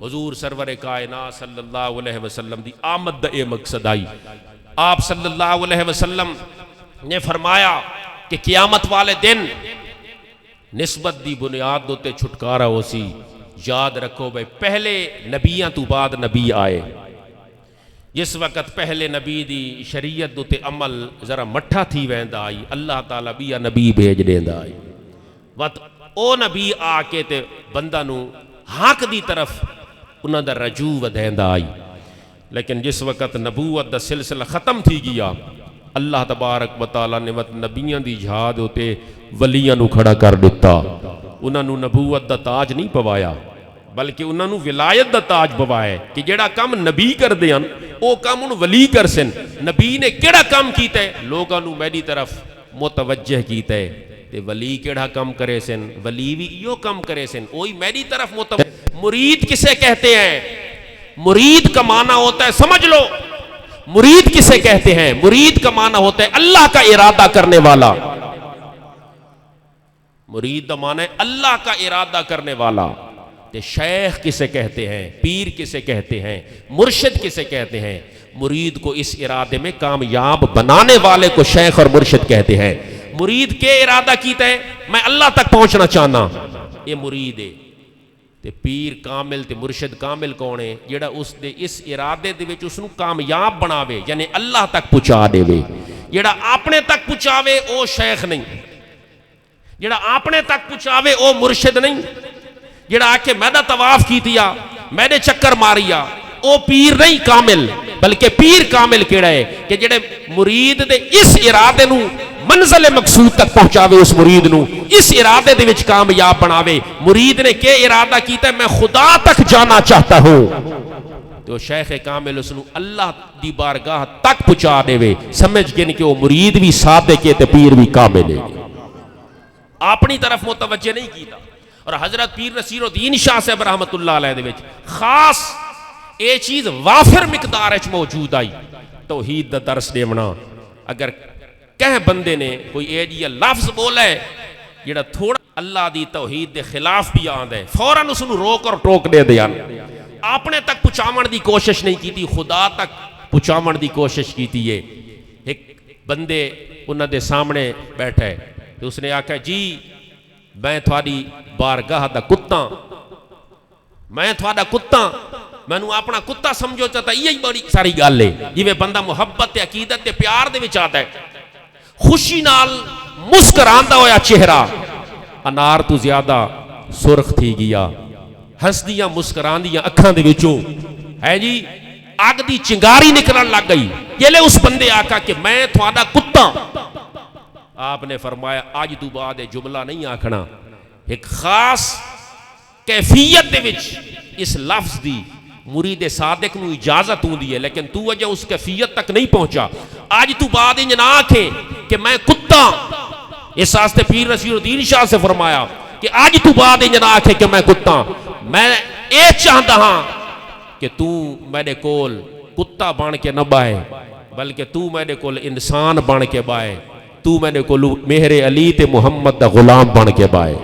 حضور سرور کائنات صلی اللہ علیہ وسلم دی آمد دا اے مقصد آئی. آپ صلی اللہ علیہ وسلم نے فرمایا کہ قیامت والے دن نسبت دی بنیاد دوتے چھٹکارا ہو سی. یاد رکھو بھائی پہلے نبیاں تو بعد نبی آئے. جس وقت پہلے نبی دی شریعت دوتے عمل ذرا مٹھا تھی ویندا آئی, اللہ تعالیٰ بھی نبی بھیج دیندا آئی. وقت او نبی آ کے تے بندہ نو حق دی طرف انہاں دا رجوع ودیندا آئی. لیکن جس وقت نبوت دا سلسلہ ختم تھی گیا, اللہ تبارک و تعالیٰ نے نبیاں دی جہاد ہوتے ولیاں نو کھڑا کر دیتا. انہاں نو نبوت دا تاج نہیں پوایا بلکہ انہاں نو ولایت دا تاج پوایا کہ جیڑا کام نبی کر دیاں او کام انہوں ولی کر سن. نبی نے کیڑا کام کیتا ہے, لوگاں نو میری طرف متوجہ کیتا ہے. تے ولی کیڑا کام کرے سن, ولی بھی یو کام کرے سن, وہی میری طرف متوجہ. مرید کسے کہتے ہیں؟ مرید کا معنی ہوتا ہے, سمجھ لو مرید کسے کہتے ہیں؟ مرید کا معنی ہوتا ہے اللہ کا ارادہ کرنے والا. مرید کا معنی ہے اللہ کا ارادہ کرنے والا. تے شیخ کسے کہتے ہیں؟ پیر کسے کہتے ہیں؟ مرشد کسے کہتے ہیں؟ مرید کو اس ارادے میں کامیاب بنانے والے کو شیخ اور مرشد کہتے ہیں. مرید کے ارادہ کیتا ہے میں اللہ تک پہنچنا چاہنا, یہ مرید ہے. تے پیر کامل تے مرشد کامل کون ہے؟ جڑا اس دے اس ارادے دے وچ اس نو کامیاب بناوے, یعنی اللہ تک پہنچا دے وے. جڑا اپنے تک پہنچاوے او شیخ نہیں, جڑا اپنے تک پہنچاوے او مرشد نہیں. جڑا آکے میں دا طواف کیتیا, میں نے چکر ماریا, او پیر نہیں کامل. بلکہ پیر کامل کیڑا ہے کہ جڑے مرید دے اس ارادے نو منزل مقصود تک پہنچاوے, اس مرید نو اس ارادے دے وچ کامیاب بناوے. مرید نے کہ ارادہ کیتا ہے میں خدا تک جانا چاہتا ہوں, تو شیخ کامل اس نو اللہ دی بارگاہ تک پہنچا دے وے. سمجھ گئے کہ وہ مرید بھی صادق ہے تے پیر بھی کامل ہے, اپنی طرف متوجہ نہیں کیتا. اور حضرت پیر نصیر الدین شاہ صاحب رحمت اللہ علیہ دے وچ خاص اے چیز وافر مقدار وچ موجود آئی, توحید دا درس دیونا. اگر کہیں بندے نے کوئی ایڈیا لفظ بولا ہے جڑا تھوڑا اللہ دی توحید دے خلاف بھی آندا ہے, فوراً اس نو روک اور ٹوک دے دیاں. اپنے تک پہنچاون دی کوشش نہیں کیتی, خدا تک پہنچاون دی کوشش کیتی ہے. ایک بندے انہاں دے سامنے بیٹھا ہے تو اس نے آکھا جی میں تھوڑی بارگاہ دا کتا, میں تھوڑا کتا, میں نو اپنا کتا سمجھو چاہتا. یہی بڑی ساری گل ہے جی میں بندہ محبت تے عقیدت تے پیار دے وچ آتا ہے, خوشی نال مسکراندا ہویا چہرہ انار تو زیادہ سرخ تھی گیا, ہسدیاں مسکراندیاں اکھاں دے وچوں ہے جی اگ دی چنگاری نکلن لگ گئی. یہ اس بندے آکھا کہ میں تھوڑا کتا. آپ نے فرمایا آج تو بعد جملہ نہیں آکھنا, ایک خاص کیفیت دے وچ اس لفظ دی مرید صادق نو اجازت ہوندی ہے, لیکن تو وجہ اس کیفیت تک نہیں پہنچا. آج تو بعد انج نہ آکھے کہ میں کتا. اس واسطے پیر نصیر الدین شاہ سے فرمایا کہ آج تو بعد انج نہ آکھے کہ میں کتا. میں اے چاہتا ہاں کہ تو میرے کول کتا بن کے نہ بائے بلکہ تو میرے کول انسان بن کے بائے, تو میرے کول میرے علی تے محمد دا غلام بن کے بائے.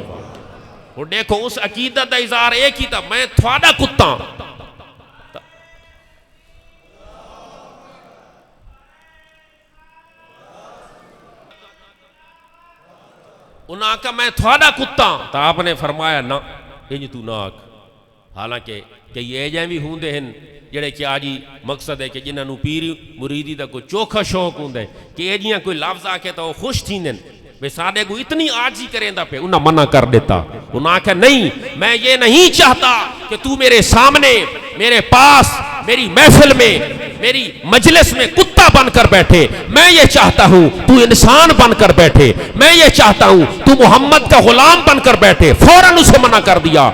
اور دیکھو اس عقیدت دا اظہار ایک ہی تھا, میں تھوڑا کتا. انہاں کہا میں تھوڑا کتا, تو آپ نے فرمایا نہ انج تو نہ آکھ. حالانکہ کہ یہ جائیں بھی ہوندے ہیں جڑے کہ آجی مقصد ہے کہ جنہاں نو پیری مریدی دا کوئی چوکھا شوق ہوندے کہ یہ جیاں کوئی لفظ آکے تو خوش تھیندن بے سادے کو اتنی آجی کریں دا پہ انہاں منع کر دیتا. انہاں کہا نہیں میں یہ نہیں چاہتا کہ تو میرے سامنے میرے پاس میری محفل میں میری مجلس میں کتا بن کر بیٹھے, میں یہ چاہتا ہوں تو انسان بن کر بیٹھے, میں یہ چاہتا ہوں تو محمد کا غلام بن کر بیٹھے. فوراً اسے منع کر دیا.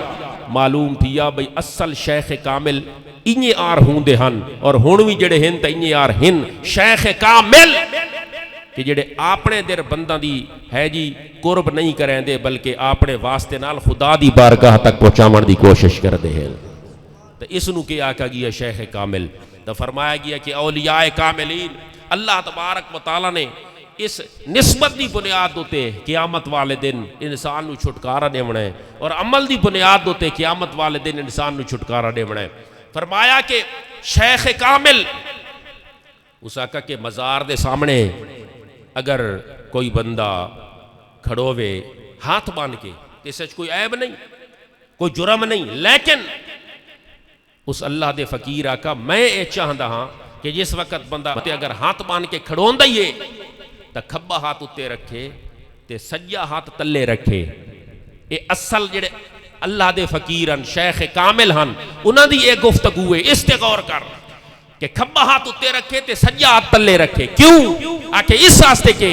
معلوم تھیا بھئی اصل شیخ کامل انہی آر ہوندے ہن اور ہونوی جڑے ہن تا انہی آر ہن شیخ کامل کہ جڑے اپنے در بندہ دی ہے جی قرب نہیں کریں دے بلکہ اپنے واسطے نال خدا دی بارگاہ تک پہنچاون دی کوشش کر دے ہیں. تو اس نو کیا آکھا گیا شیخ کامل. تو فرمایا گیا کہ اولیاء کاملین اللہ تبارک و تعالی نے اس نسبت دی بنیاد ہوتے قیامت والے دن انسان نو چھٹکارا دیونا ہے، اور عمل دی بنیاد ہوتے قیامت والے دن انسان نو چھٹکارا دیونا ہے۔ فرمایا کہ شیخ کامل اس آقا کے مزار دے سامنے اگر کوئی بندہ کھڑوے ہاتھ بان کے تو اس کوئی عیب نہیں، کوئی جرم نہیں، لیکن اس اللہ دے فقیر آقا میں اے چاہتا ہاں کہ جس وقت بندہ اگر ہاتھ بان کے کھڑون دئیے تو کھبا ہاتھ اتے رکھے تے سجا ہاتھ تلے رکھے۔ اے اصل جڑے اللہ دے فقیرن شیخ کامل ہن انہاں دی اے گفتگو ہے، اس تے غور کر کہ کھبا ہاتھ اتے رکھے تے سجا ہاتھ تلے رکھے۔ کیوں؟ آکے اس واسطے کہ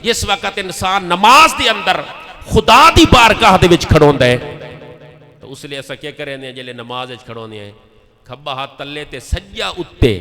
جس وقت انسان نماز دے اندر خدا دی بارگاہ دے وچ کھڑوندا ہے تو اس لیے ایسا کیا کریں دے جلے نماز وچ کھڑوندے ہیں کھبا ہاتھ تلے تے سجا اتے۔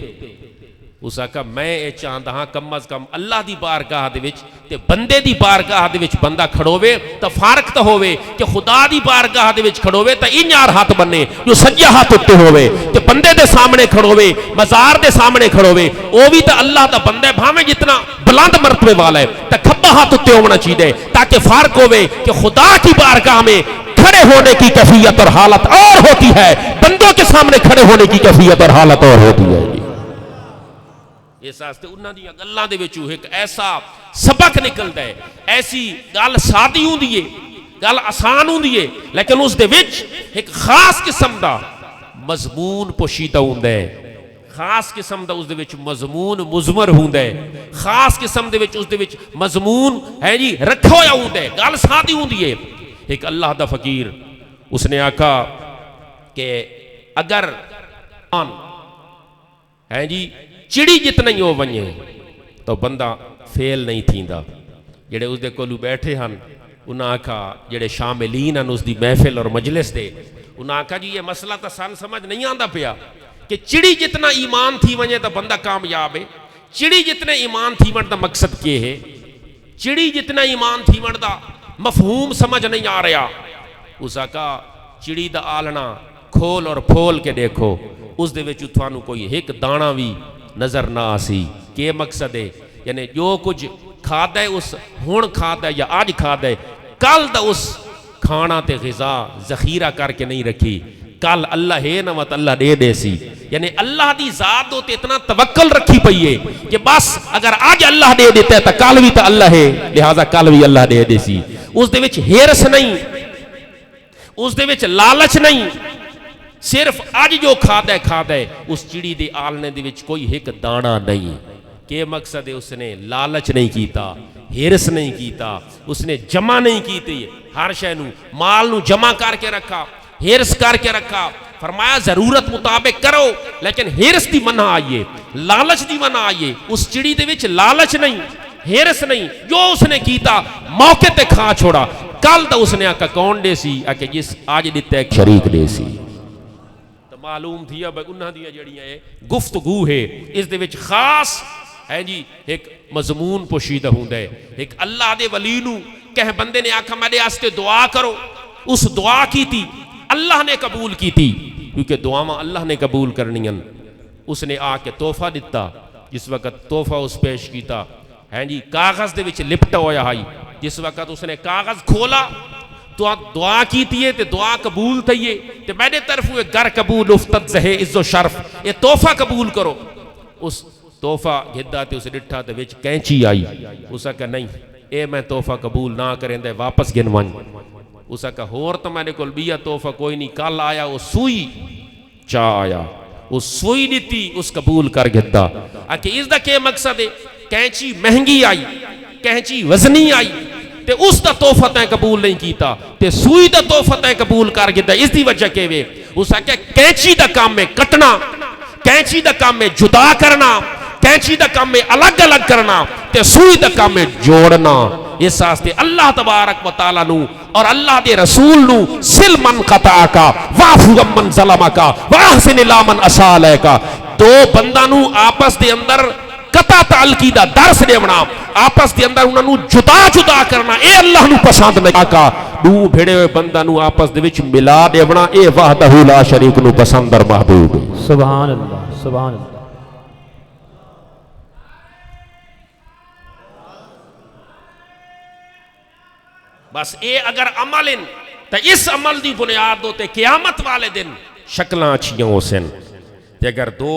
اس آقا میں اے چاہتا ہاں کم از کم اللہ دی بارگاہ دے وچ تے بندے دی بارگاہ دے وچ بندہ کھڑوے تو فارق تو ہووے کہ خدا دی بارگاہ دے وچ کھڑوے تو انیار ہاتھ بننے جو سجا ہاتھ اتے ہووے تے بندے دے سامنے کھڑوے مزار دے سامنے کھڑوے وہ بھی تو اللہ دا بندہ ہے بھاویں جتنا بلند مرتبے والا ہے تو کھبا ہاتھ اتے ہونا چاہیے تاکہ فرق ہووے کہ خدا کی بارگاہ میں کھڑے ہونے کی کیفیت اور حالت اور ہوتی ہے، بندوں کے سامنے کھڑے ہونے کی کیفیت اور حالت اور ہوتی ہے۔ اس واسطے انہاں دی گلاں دے وچوں ایک ایسا سبق نکلدا ہے، ایسی گل سادی ہوندی ہے، گل آسان ہوندی ہے، لیکن اس دے وچ ایک خاص قسم دا مضمون پوشیدہ ہوندا ہے، خاص قسم دا اس دے وچ مضمون مضمر ہوندا ہے، خاص قسم دے وچ اس دے وچ مضمون ہے جی رکھا ہویا ہوندا ہے، گل سادی ہوندی ہے۔ ایک اللہ دا فقیر اس نے آکھا کہ اگر ہے جی چڑی جتنا ہی ہو ونجے تو بندہ فیل نہیں تھیندا۔ جڑے اس دے کولو بیٹھے ہن انہاں آکھا جڑے شاملین ہن اس دی محفل اور مجلس دے انہاں آکھا جی یہ مسئلہ تا سان سمجھ نہیں آندا پیا کہ چڑی جتنا ایمان تھی ونجے تو بندہ کامیاب ہے، چڑی جتنے ایمان تھی ون دا مقصد کیا ہے، چڑی جتنا ایمان تھی ون دا مفہوم سمجھ نہیں آ رہا۔ اس آقا چڑی دا آلنا کھول اور پھول کے دیکھو اس دے وچ تھانوں کوئی ایک دانا بھی نظر نہ آسی۔ کہ مقصد ہے یعنی جو کچھ کھادا ہے اس ہون کھادا ہے یا آج کھادا ہے، کل دا اس کھانا تے غذا ذخیرہ کر کے نہیں رکھی، کل اللہ ہے نہ مت اللہ دے دے سی۔ یعنی اللہ دی ذات ہوتے اتنا توکل رکھی پئی ہے کہ بس اگر آج اللہ دے دیتا ہے تو کل بھی تو اللہ ہے، لہذا کل بھی اللہ دے دے سی۔ اس دے وچ ہرس نہیں، اس دے وچ لالچ نہیں، صرف آج جو کھادا ہے اس چڑی دے آلنے دے وچ کوئی ایک دانا نہیں۔ کہ مقصد ہے اس نے لالچ نہیں کیتا، ہرس نہیں کیتا، اس نے جمع نہیں کیتی، ہر شے نو مال نو جمع کر کے رکھا، ہرس کر کے رکھا۔ فرمایا ضرورت مطابق کرو لیکن ہرس دی منع آئیے، لالچ دی منع آئیے۔ اس چڑی دے وچ لالچ نہیں، ہرس نہیں، جو اس نے کیتا موقع تے کھا چھوڑا، کل تو اس نے آکا کون دے سی، آکے جس آج دیتا ایک شریک دے سی۔ تو معلوم تھیا بھائی انہاں دیا جڑیاں ہے گفتگو ہے، اس دے وچ خاص ہے جی ایک مضمون پوشیدہ ہوندا ہے۔ ایک اللہ دے ولی نو کہ بندے نے آکھا میرے واسطے دعا کرو، اس دعا کی تھی اللہ نے قبول کی تھی، کیونکہ دعاواں اللہ نے قبول کرنی ہیں۔ اس نے آ کے تحفہ دیتا، جس وقت تحفہ اس پیش کیتا ہے جی کاغذ دے وچ لپٹا ہویا ہے، جس وقت اس نے کاغذ کھولا تو دعا کی تھی تے دعا قبول تھئیے تے میرے طرف ہوئے گر قبول افتد زہے عز و شرف، یہ تحفہ قبول کرو۔ اس تحفہ گھدا تے اسے ڈٹھا تے وچ کینچی آئی، اسا کہا نہیں اے میں تحفہ قبول نہ کریں دے واپس گنوان۔ اسا کہا ہور تو میں نے کل بیا تحفہ کوئی نہیں، کل آیا وہ سوئی چاہ آیا، وہ سوئی دیتی اس قبول کر گھدا۔ آکے اس دا کیا مقصد ہے، کینچی مہنگی آئی، کینچی وزنی آئی تے اس دا تحفہ تیں قبول نہیں کیتا تے سوئی دا تحفہ تیں قبول کر گھدا۔ اس دی وجہ کے وے اسا کہ کینچی دا کام میں کٹنا، کینچی دا کام میں جدا کرنا، کینچی دا کام میں الگ الگ کرنا تے سوئی دا کام میں جوڑنا۔ اس واسطے اللہ تبارک و تعالیٰ نو اور اللہ دے رسول نو سل من قطع کا وعفو من ظلم کا واحسن الی من اساء الیک، دو بندہ نو آپس دے اندر قطع تعلقی دا درس دیونا، آپس دے اندر انہاں نو جدا جدا کرنا، اے اللہ نو پسند نہیں آقا۔ دو بھیڑے ہوئے بندہ نو آپس دے وچ ملا دیونا، اے وحدہ لا شریک نو پسند اور محبوب۔ سبحان اللہ، سبحان اللہ۔ بس اے اگر عمل ان تو اس عمل دی بنیاد ہوتے قیامت والے دن شکلاں اچھیاں ہو سن. تے اگر دو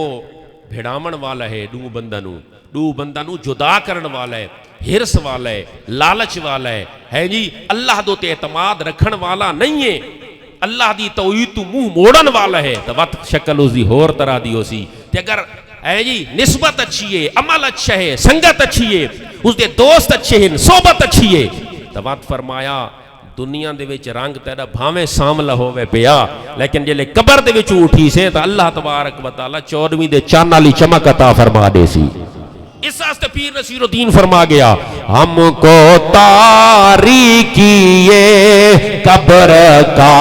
بھڑامن والا ہے دو بندہ نو جدا کرن والا ہے, ہرس والا ہے, لالچ والا ہے جی اللہ دو تے اعتماد رکھن والا نہیں ہے, اللہ دی توحید تو منہ موڑن والا ہے, تو وقت شکل اس دی ہور طرح دی ہو سی. تے اگر جی نسبت اچھی ہے, عمل اچھا ہے, سنگت اچھی ہے, اس دے دوست اچھے ہیں, صحبت اچھی ہے, تو وقت فرمایا دنیا دے وچ رنگ تیرا بھاویں ساملا ہووے پیا, لیکن جلے قبر دے وچ اٹھی سے تو اللہ تبارک و تعالی 14ویں دے چاند والی چمک عطا فرما دے سی. اس واسطے پیر نصیر الدین فرما گیا ہم کو تاریکی قبر کا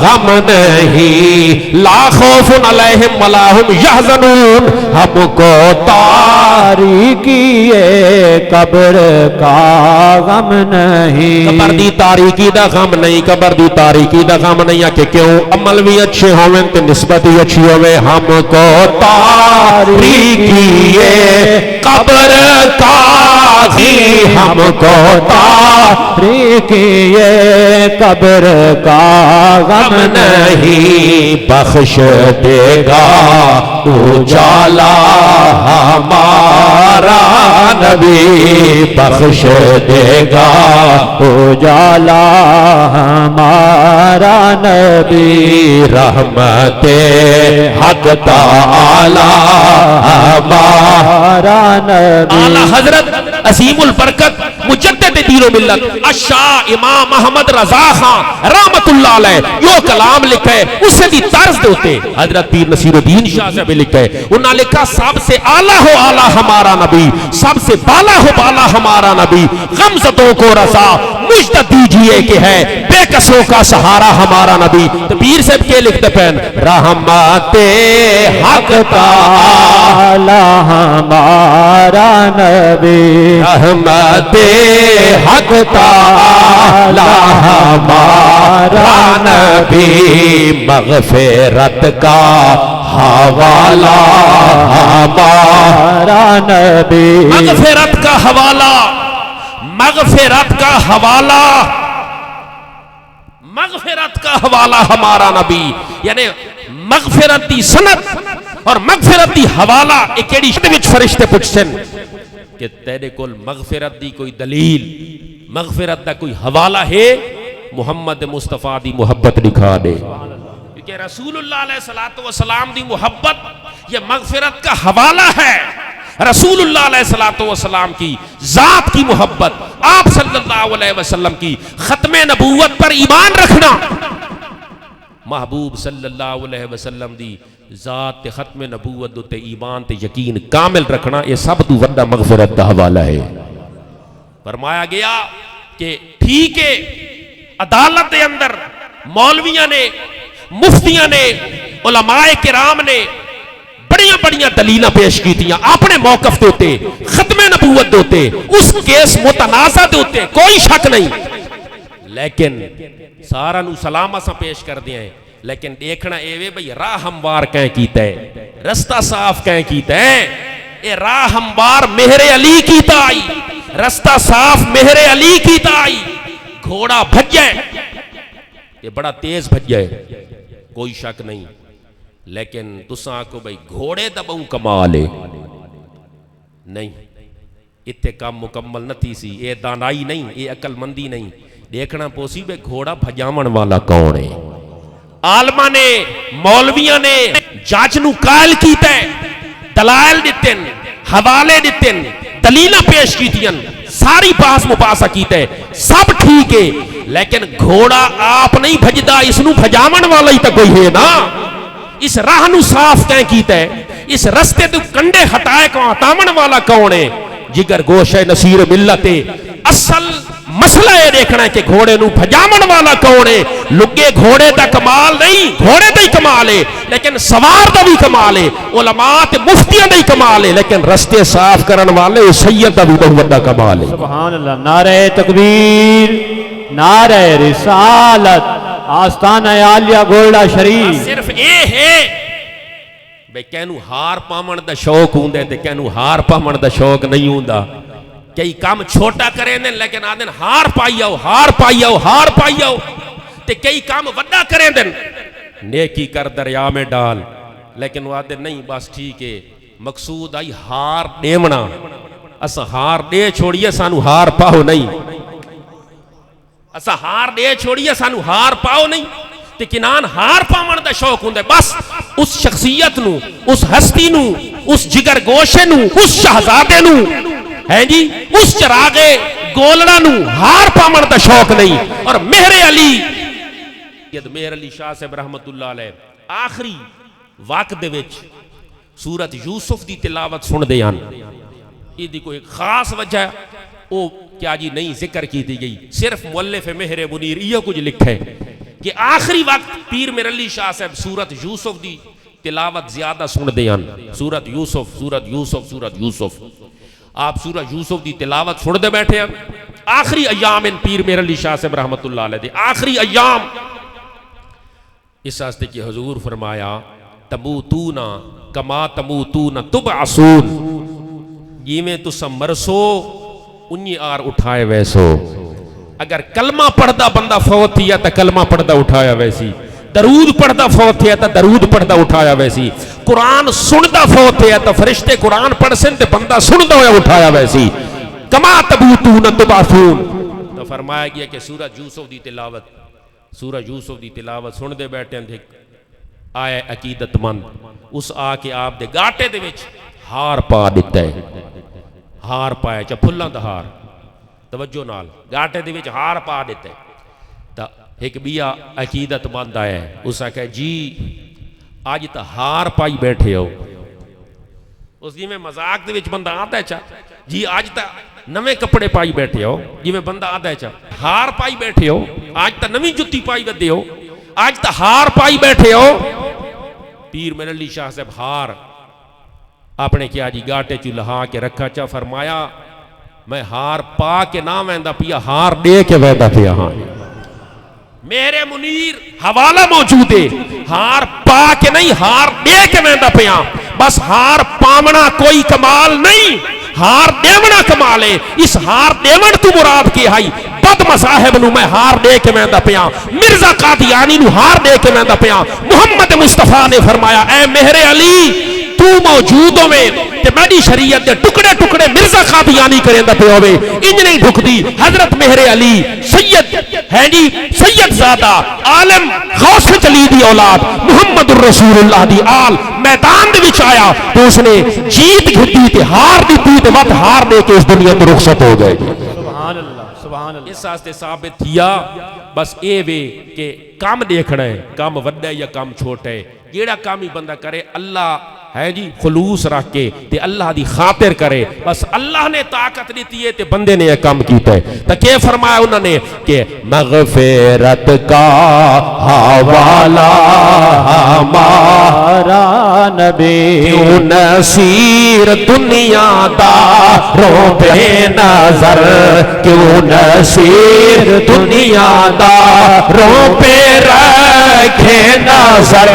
غم نہیں لا خوف علیہم ولا هم یحزنون. ہم کو تاریکی قبر کا غم نہیں, قبر دی تاریکی دا غم نہیں, قبر دی تاریکی دا غم نہیں. کہ کیوں عمل بھی اچھے ہوئے تے نسبت بھی اچھی ہوئے. ہم کو تاریکی قبر کا ہی ہم کو تاریکی قبر کا غم نہیں, بخش دے گا اجالا ہمارا نبی, بخش دے گا اجالا ہمارا نبی, رحمت حق تعالی ہمارا نبی. اعلی حضرت عظیم البرکت مجدد دین و ملت الشاہ امام محمد رضا خان رحمت اللہ علیہ جو کلام لکھا ہے اسے دی طرز دیتے حضرت پیر نصیر الدین شاہ صاحب لکھا ہے. انہوں نے لکھا سب سے اعلیٰ ہو اعلیٰ ہمارا نبی, سب سے بالا ہو بالا ہمارا نبی, غمزدوں کو رضا مجد دیجئے کہ ہے بے کسوں کا سہارا ہمارا نبی. تو پیر صاحب کے لکھتے پہن رحمت حق تعالی ہمارا نبی, رحمت حق تعالی ہمارا نبی, مغفرت کا حوالہ ہمارا نبی, مغفرت کا حوالہ, مغفرت کا حوالہ, مغفرت کا حوالہ ہمارا نبی. یعنی مغفرت دی سند اور مغفرت دی حوالہ ایک ایڈی وچ فرشتے پوچھن کہ تیرے کول مغفرت دی کوئی دلیل, مغفرت دا کوئی حوالہ ہے, محمد مصطفیٰ دی محبت دکھا دے. کیونکہ رسول اللہ علیہ السلام دی محبت یہ مغفرت کا حوالہ ہے. رسول اللہ علیہ السلام کی ذات کی محبت, آپ صلی اللہ علیہ وسلم کی ختم نبوت پر ایمان رکھنا, محبوب صلی اللہ علیہ وسلم دی ذات تے ختم نبوت تے ایمان تے یقین کامل رکھنا, یہ سب تو وڈا مغفرت دا حوالہ ہے. فرمایا گیا کہ ٹھیک ہے عدالت دے اندر مولویاں نے, مفتیاں نے, علماء کرام نے بڑیاں بڑیاں دلیلاں پیش کی تھیاں اپنے موقف دوتے, ختم نبوت دوتے, اس کیس متنازع دوتے, کوئی شک نہیں, لیکن سارا نو سلامہ سا پیش کر دیا ہے. لیکن دیکھنا اے وے بھئی راہ ہموار کہیں کیتا ہے, رستہ صاف کہیں کیتا ہے. اے راہ ہموار مہر علی کیتا آئی, رستہ صاف مہر علی کیتا آئی. گھوڑا بھج جائے, یہ بڑا تیز بھج جائے, کوئی شک نہیں, لیکن تساں کو بھئی گھوڑے دبوں کمالے نہیں, اتنے کام مکمل نہ تھی سی. اے دانائی نہیں, اے عقل مندی نہیں. دیکھنا پوسی بے گھوڑا بھجامن والا کون ہے. عالمہ نے, مولویاں نے جاچ نو قائل کیتا ہے, دلائل دیتن, حوالے دیتن, دلیلہ پیش کیتین, ساری بحث مباحثہ کیتا ہے, سب ٹھیک ہے, لیکن گھوڑا آپ نہیں بھجدا, اس نو بھجامن والا ہی تا کوئی ہے نا. اس راہ نو صاف کہیں کیتا ہے, اس رستے تو کنڈے ہٹائے کو ہٹامن والا کون ہے. جگر گوشہ نصیر ملت اصل مسئلہ یہ دیکھنا ہے کہ گھوڑے نو بھجامن والا کون ہے. لگے گھوڑے دا کمال نہیں, گھوڑے دا ہی کمال ہے, لیکن سوار دا بھی کمال ہے, علماء تے مفتیاں دا ہی کمال ہے, لیکن رستے صاف کرن والے سید دا بھی بہت بڑا کمال ہے. سبحان اللہ. نعرہ تکبیر, نعرہ رسالت, آستانہ عالیہ گولڈا شریف. صرف اے ہے بے کینو ہار پامن دا شوق ہوندے تے کینو ہار پامن دا شوق نہیں ہوندا. کئی کام چھوٹا کریں دیں لیکن آدھیں ہار پائی آؤ ہار پائی آؤ ہار پائی آؤ تے کئی کام وڈا کریں دیں نیکی کر دریا میں ڈال لیکن وہ آدھیں نہیں بس ٹھیک ہے مقصود آئی ہار دیمنا اسا ہار دے چھوڑیے سانو ہار پاؤ نہیں اسا ہار دے چھوڑیے سانو ہار پاؤ نہیں تے کنان ہار پاون دا شوق ہوندے بس اس شخصیت نو اس ہستی نو اس جگر گوشے نو اس شہزادے نو ہے جی اس چراغے گولڑا نو ہار پاون دا شوق نہیں اور مہر علی مہر علی شاہ صاحب رحمت اللہ علیہ آخری وقت دے وچ سورت یوسف دی تلاوت سن دے ہن یہ دی کوئی خاص وجہ ہے وہ کیا جی نہیں ذکر کی دی گئی صرف مؤلف مہر منیر یہ کچھ لکھے کہ آخری وقت پیر مہر علی شاہ صاحب سورت یوسف دی تلاوت زیادہ سن دے ہن سورت یوسف سورت یوسف سورت یوسف آپ سورت یوسف دی تلاوت سن دے بیٹھے ہیں آخری ایام ان پیر مہر علی شاہ صاحب رحمت اللہ علیہ دے آخری ایام اس واسطے کہ حضور فرمایا تموتون کما تموتون تبعثون یہ میں تو سمرسو انہی آر اٹھائے ویسو اگر کلمہ پڑھدا بندہ فوت تھیا تا کلمہ پڑھدا اٹھایا ویسی درود پڑھدا فوت تھیا تا درود پڑھدا اٹھایا ویسی قرآن سندا فوت تھیا تا فرشتے قرآن پڑھ سن تے بندہ سندا ہویا اٹھایا ویسی کما تموتون تبعثون تو فرمایا گیا کہ سورہ یوسف دی تلاوت سورہ یوسف دی تلاوت سن دے بیٹھے ہیں آئے عقیدت مند اس آ کے آپ دے گاٹے دے وچ ہار پا دیتا ہے ہار پایا چا پھلاں دا ہار توجہ نال گاٹے دے وچ ہار پا دیتا ہے تا ایک بیا عقیدت مند آیا ہے اس آ کہ جی آج تا ہار پائی بیٹھے ہو اس دی میں مذاق دے وچ بندہ آتا ہے چا جی آج تا نویں کپڑے پائی بیٹھے ہو جی میں بندہ آتا ہے چا ہار پائی بیٹھے ہو آج تا نویں جتی پائی بدے ہو آج تا ہار پائی بیٹھے ہو پیر مہر علی شاہ صاحب ہار اپنے کیا جی گاٹے چو لہا کے رکھا چا فرمایا میں ہار پا کے نہ ویندہ پیا ہار دے کے ویندہ پیا ہاں میرے منیر حوالہ موجود ہے ہار پا کے نہیں ہار دے کے ویندہ پیا بس ہار پامنا کوئی کمال نہیں ہار دیونا کمال ہے اس ہار دیون تو مراد کی ہے بد مصاحب نو میں ہار دے کے میں دا پیا مرزا قادیانی نو ہار دے کے میں دا پیا محمد مصطفیٰ نے فرمایا اے مہر علی تو موجودوں میں تے میری شریعت دے ٹکڑے ٹکڑے مرزا قادیانی کریں دا پہ ہوئے انج نہیں ڈھک دی حضرت مہر علی سید ہے جی سید زادہ عالم غوث چلی دی اولاد محمد الرسول اللہ دی آل میدان دے وچ آیا تو اس نے جیت گھٹی تے ہار دی تے وقت ہار دے کے اس دنیا تو رخصت ہو گئے سبحان اللہ سبحان اللہ اس واسطے ثابت تھیا بس اے وے کہ کام دیکھنا ہے کام وڈا یا کام چھوٹا ہے جیڑا کام ہی بندہ کرے اللہ ہے جی خلوص رکھ کے تے اللہ دی خاطر کرے بس اللہ نے طاقت دیتی ہے تے بندے نے یہ کام کیتا ہے تو کہ فرمایا انہوں نے کہ مغفرت کا حوالہ ہمارا نبی کیوں نصیر دنیا داروں پہ نظر کیوں نصیر دنیا داروں پہ رکھے نظر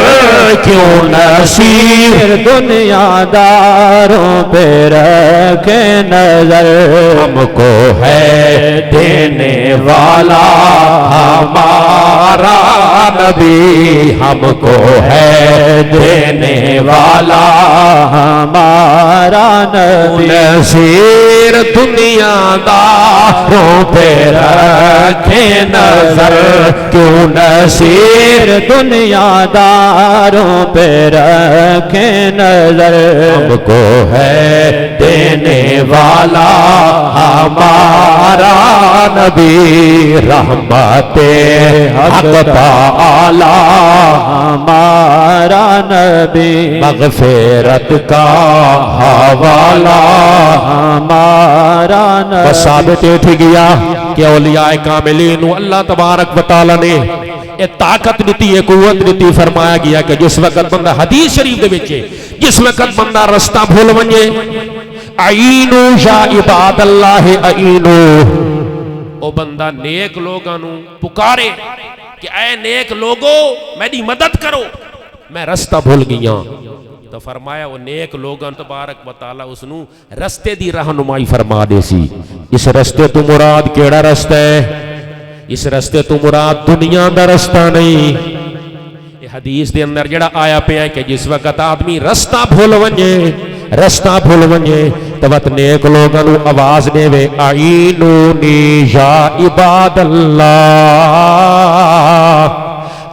کیوں نصیر دنیا داروں پہ رکھے نظر ہم کو ہے دینے والا ہمارا نبی ہم کو ہے دینے والا ہمارا نبی نصیر دنیا داروں پہ رکھے نظر کیوں نصیر دنیا داروں پہ رکھے نظر ہم کو ہے دینے والا ہمارا نبی رحمت حق تعالی ہمارا نبی مغفرت کا حوالہ ہمارا نبی ثابت اٹھ گیا کہ اولیاء کاملین اللہ تبارک و تعالی نے یہ طاقت دیتی ہے قوت دیتی فرمایا گیا کہ جس وقت بندہ حدیث شریف دے بچے جس وقت بندہ رستہ بھول ونجے اعینو یا عباد اللہ اعینو او بندہ نیک لوگانو پکارے کہ اے نیک لوگو میری مدد کرو میں رستہ بھول گیا تو فرمایا وہ نیک لوگاں تبارک و تعالی اس نو رستے دی رہنمائی فرما دے سی. اس رستے تو مراد کیڑا رستہ ہے؟ اس رستے تو مراد دنیا دا رستہ نہیں. یہ حدیث دے اندر جڑا آیا پیا ہے کہ جس وقت آدمی رستہ بھول ونجے توت نیک لوگاں نو آواز دے وے اعینونی یا عباد اللہ،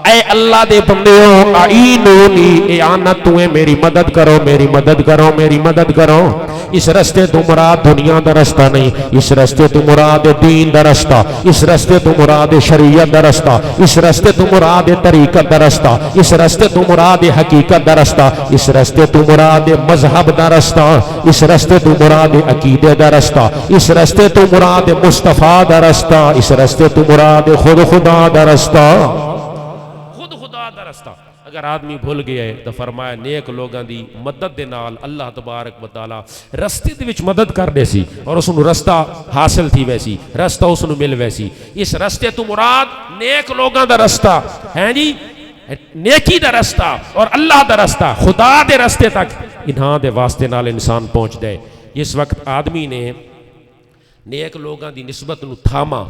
اے اللہ دے بندیو اعینونی، اعانت تو ہے میری مدد کرو میری مدد کرو میری مدد کرو. اس رستے تو مراد دنیا دا رستہ نہیں، اس رستے تو مراد دین دا رستہ، اس رستے تو مراد شریعت دا رستہ، اس رستے تو مراد طریقت دا رستہ، اس رستے تو مراد حقیقت دا رستہ، اس رستے تو مراد مذہب دا رستہ، اس رستے تو مراد عقیدے دا رستہ، اس رستے تو مراد مصطفیٰ دا رستہ، اس رستے تو مراد خود خدا دا رستہ. اگر آدمی بھول گیا ہے تو فرمایا نیک لوگاں دی مدد دے نال اللہ تبارک و تعالی رستے دے وچ مدد کر دے سی اور اس نو رستہ حاصل تھی ویسی، رستہ اس نو مل ویسی. اس رستے تو مراد نیک لوگاں دا رستہ ہے جی، نیکی دا رستہ اور اللہ دا رستہ، خدا دے رستے تک انہاں دے واسطے نال انسان پہنچ دے. اس وقت آدمی نے نیک لوگاں دی نسبت نو تھاما،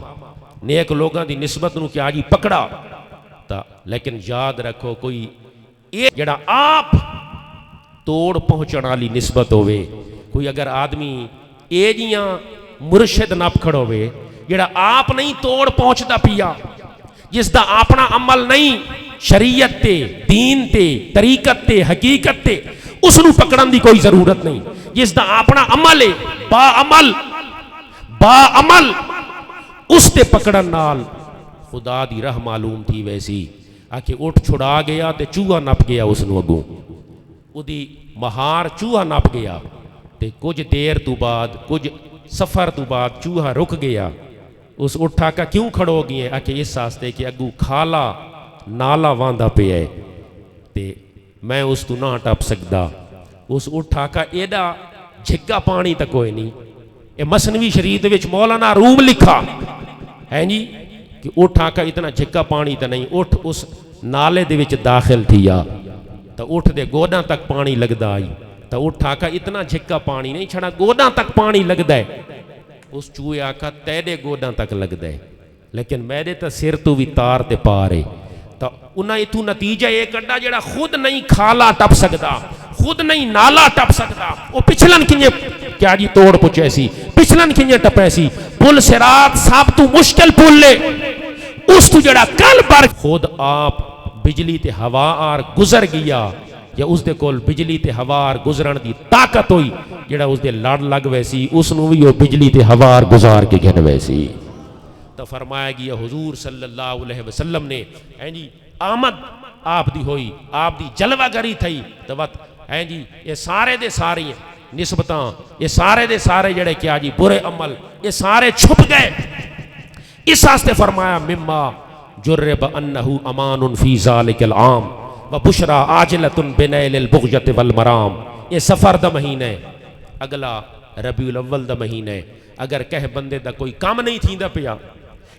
نیک لوگاں دی نسبت نو کیا جی پکڑا، لیکن یاد رکھو کوئی ایک جڑا آپ توڑ پہنچنا لی نسبت ہوئے، کوئی اگر آدمی اے جیاں مرشد نپ کھڑ ہوئے جڑا آپ نہیں توڑ پہنچتا پیا، جس دا اپنا عمل نہیں شریعت تے دین تے طریقت تے حقیقت تے، اس نو پکڑن دی کوئی ضرورت نہیں. جس دا اپنا عمل ہے با عمل اس تے پکڑن نال خدا دی راہ معلوم تھی ویسی. آکے اٹھ چھڑا گیا تے چوہا نپ گیا اس نو اگوں، او دی مہار چوہا نپ گیا تے کچھ دیر تو بعد کچھ سفر تو بعد چوہا رک گیا. اس اٹھا کا کیوں کھڑو گئے؟ آکے اس واسطے کہ اگوں کھالا نالا واندا پہ ہے تے میں اس تو نہ ٹپ سکدا. اس اٹھا کا ایڈا جھگا پانی تک کوئی نہیں. اے مثنوی شریعت وچ مولانا روم لکھا ہے جی کہ اٹھا کا اتنا جھگا پانی تا نہیں، اٹھ اس نالے دے وچ داخل تھیا تا اٹھ دے گوڈاں تک پانی لگدا آئی تا اٹھا کا اتنا جھگا پانی نہیں چھڑا گوڈاں تک پانی لگدا ہے. اس چوہے آکا تیرے گوڈاں تک لگدا ہے لیکن میرے تا سر تو بھی تار تے پارے. تا انہاں اتو نتیجہ یہ کڈا جڑا خود نہیں کھالا ٹپ سکدا، خود نہیں نالا ٹپ سکدا، وہ پچھلن کنجے کیا جی توڑ پچھے سی، پچھلن کنجے ٹپے سی. پل صراط سب تو مشکل پل لے اس تو جڑا کل پر خود آپ بجلی تے ہوا آر گزر گیا یا اس دے کول بجلی تے ہوا آر گزرن دی طاقت ہوئی جڑا اس دے لڑ لگ ویسی اس نو بھی وہ بجلی تے ہوا آر گزار کے گھن ویسی. تو فرمایا گیا حضور صلی اللہ علیہ وسلم نے جی آمد آپ دی ہوئی، آپ دی جلوہ گری تھی تو وقت جی یہ سارے دے سارے نسبتاں، یہ سارے دے سارے جڑے کیا جی برے عمل یہ سارے چھپ گئے. اس واسطے فرمایا مما جرب انہو امان فی ذالک العام و بشرا عاجلۃ بنیل البغیۃ والمرام. یہ سفر دا مہینہ ہے، اگلا ربیع الاول دا مہینہ ہے. اگر کہہ بندے دا کوئی کام نہیں تھیندا پیا،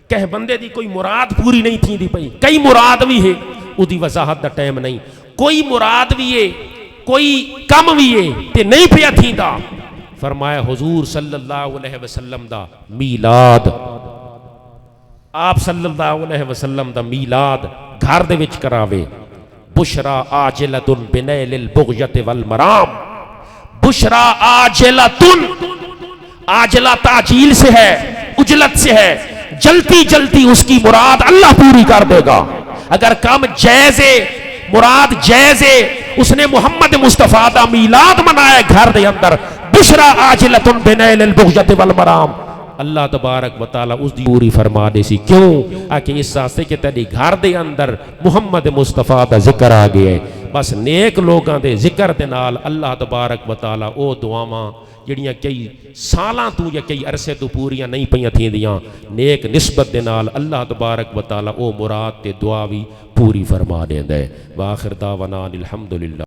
کہہ بندے دی کوئی مراد پوری نہیں تھیندی پئی، کئی مراد بھی ہے او دی وضاحت دا ٹائم نہیں، کوئی مراد بھی ہے کوئی کم بھی ہے تے نہیں پیا تھیندا. فرمایا حضور صلی اللہ علیہ وسلم دا میلاد، آپ صلی اللہ علیہ وسلم دا میلاد گھر دے وچ کراوے. بشرا عاجلۃ بنیل البغیۃ والمرام، بشرا عاجلۃ، عاجلہ تعجیل سے ہے، اجلت سے ہے، جلتی جلتی اس کی مراد اللہ پوری کر دے گا. اگر کام جائز مراد جائز اس نے محمد مصطفیٰ دا میلاد منایا گھر دے اندر، بشرا عاجلۃ بنیل البغیۃ والمرام، اللہ تبارک و تعالی اس دی پوری فرما دے سی. کیوں؟ آکے اس واسطے کہ تیری گھر دے اندر محمد مصطفیٰ دا ذکر آ گیا ہے. بس نیک لوگاں دے ذکر دے نال اللہ تبارک و تعالی او دعاواں جڑیاں کئی سالاں تو یا کئی عرصے تو پوریاں نہیں پیاں تھیندیاں، نیک نسبت دے نال اللہ تبارک و تعالی او مراد تے دعا بھی پوری فرما دیندا ہے. وآخر دعوانا الحمدللہ.